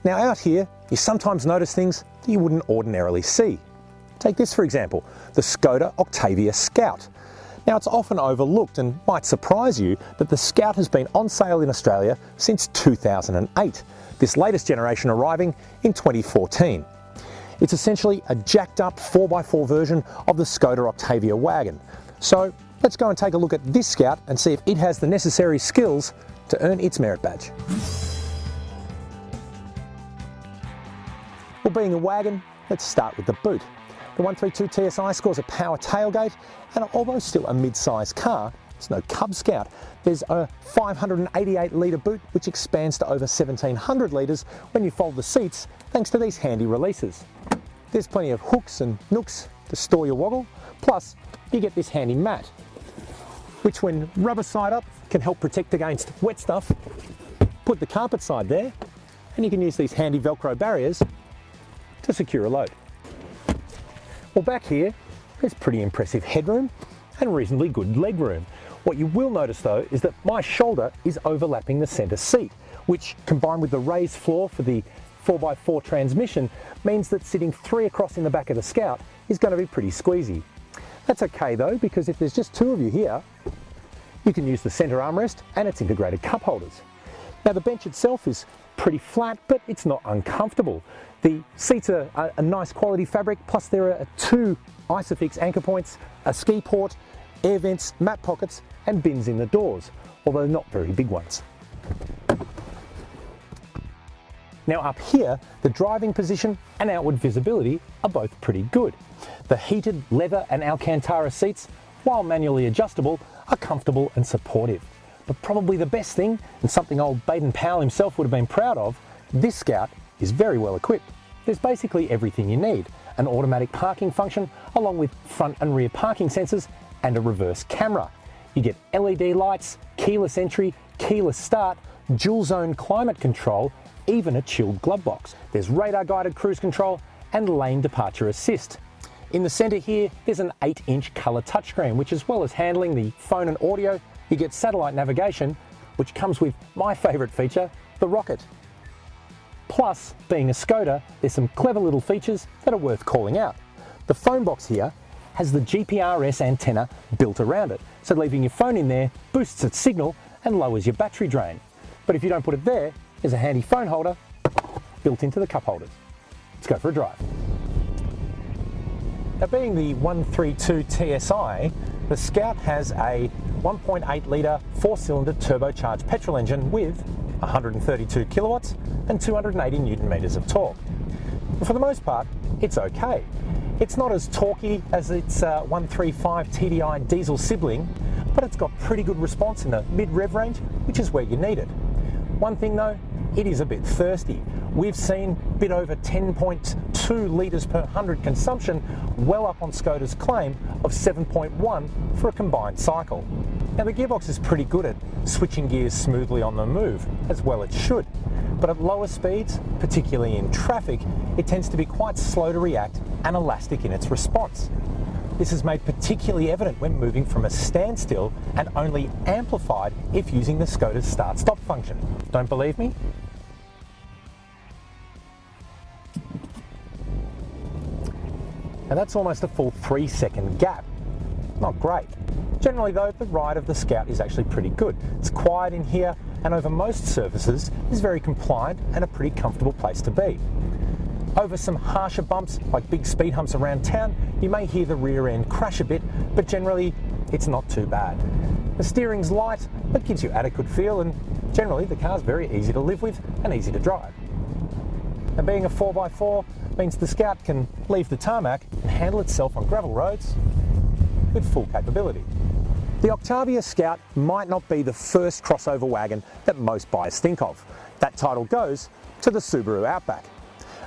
Now out here, you sometimes notice things that you wouldn't ordinarily see. Take this for example, the Skoda Octavia Scout. Now it's often overlooked and might surprise you that the Scout has been on sale in Australia since 2008, this latest generation arriving in 2014. It's essentially a jacked up 4x4 version of the Skoda Octavia Wagon. So let's go and take a look at this Scout and see if it has the necessary skills to earn its merit badge. Well, being a wagon, let's start with the boot. The 132 TSI scores a power tailgate, and although still a mid-sized car, it's no Cub Scout. There's a 588 litre boot which expands to over 1700 litres when you fold the seats thanks to these handy releases. There's plenty of hooks and nooks to store your woggle, plus you get this handy mat, which when rubber side up can help protect against wet stuff. Put the carpet side there, and you can use these handy Velcro barriers to secure a load. Well, back here, there's pretty impressive headroom and reasonably good legroom. What you will notice though is that my shoulder is overlapping the centre seat, which combined with the raised floor for the 4x4 transmission means that sitting 3 across in the back of the Scout is going to be pretty squeezy. That's okay though, because if there's just 2 of you here, you can use the centre armrest and its integrated cup holders. Now the bench itself is pretty flat, but it's not uncomfortable. The seats are a nice quality fabric, plus there are 2 Isofix anchor points, a ski port, air vents, mat pockets and bins in the doors, although not very big ones. Now up here, the driving position and outward visibility are both pretty good. The heated leather and Alcantara seats, while manually adjustable, are comfortable and supportive. But probably the best thing, and something old Baden Powell himself would have been proud of, this Scout is very well equipped. There's basically everything you need. An automatic parking function, along with front and rear parking sensors and a reverse camera. You get LED lights, keyless entry, keyless start, dual zone climate control, even a chilled glove box. There's radar guided cruise control and lane departure assist. In the centre here, there's an 8-inch colour touchscreen, which as well as handling the phone and audio, you get satellite navigation, which comes with my favourite feature, the rocket. Plus, being a Skoda, there's some clever little features that are worth calling out. The phone box here has the GPRS antenna built around it, so leaving your phone in there boosts its signal and lowers your battery drain. But if you don't put it there, there's a handy phone holder built into the cup holders. Let's go for a drive. Now being the 132 TSI, the Scout has a 1.8 litre 4-cylinder turbocharged petrol engine with 132 kilowatts and 280 newton meters of torque. But for the most part, it's okay. It's not as torquey as its 135 TDI diesel sibling, but it's got pretty good response in the mid-rev range, which is where you need it. One thing though, it is a bit thirsty. We've seen a bit over 10.2 litres per 100 consumption, well up on Skoda's claim of 7.1 for a combined cycle. Now the gearbox is pretty good at switching gears smoothly on the move, as well it should. But at lower speeds, particularly in traffic, it tends to be quite slow to react and elastic in its response. This is made particularly evident when moving from a standstill and only amplified if using the Skoda's start-stop function. Don't believe me? And that's almost a full 3-second gap. Not great. Generally though, the ride of the Scout is actually pretty good. It's quiet in here and over most surfaces is very compliant and a pretty comfortable place to be. Over some harsher bumps, like big speed humps around town, you may hear the rear end crash a bit, but generally it's not too bad. The steering's light, but gives you adequate feel, and generally the car's very easy to live with and easy to drive. And being a 4x4 means the Scout can leave the tarmac and handle itself on gravel roads with full capability. The Octavia Scout might not be the first crossover wagon that most buyers think of. That title goes to the Subaru Outback.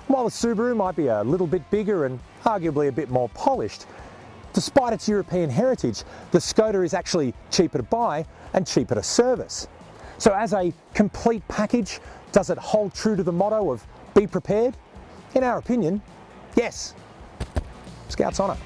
While the Subaru might be a little bit bigger and arguably a bit more polished, despite its European heritage, the Skoda is actually cheaper to buy and cheaper to service. So as a complete package, does it hold true to the motto of be prepared? In our opinion, yes. Scout's on it.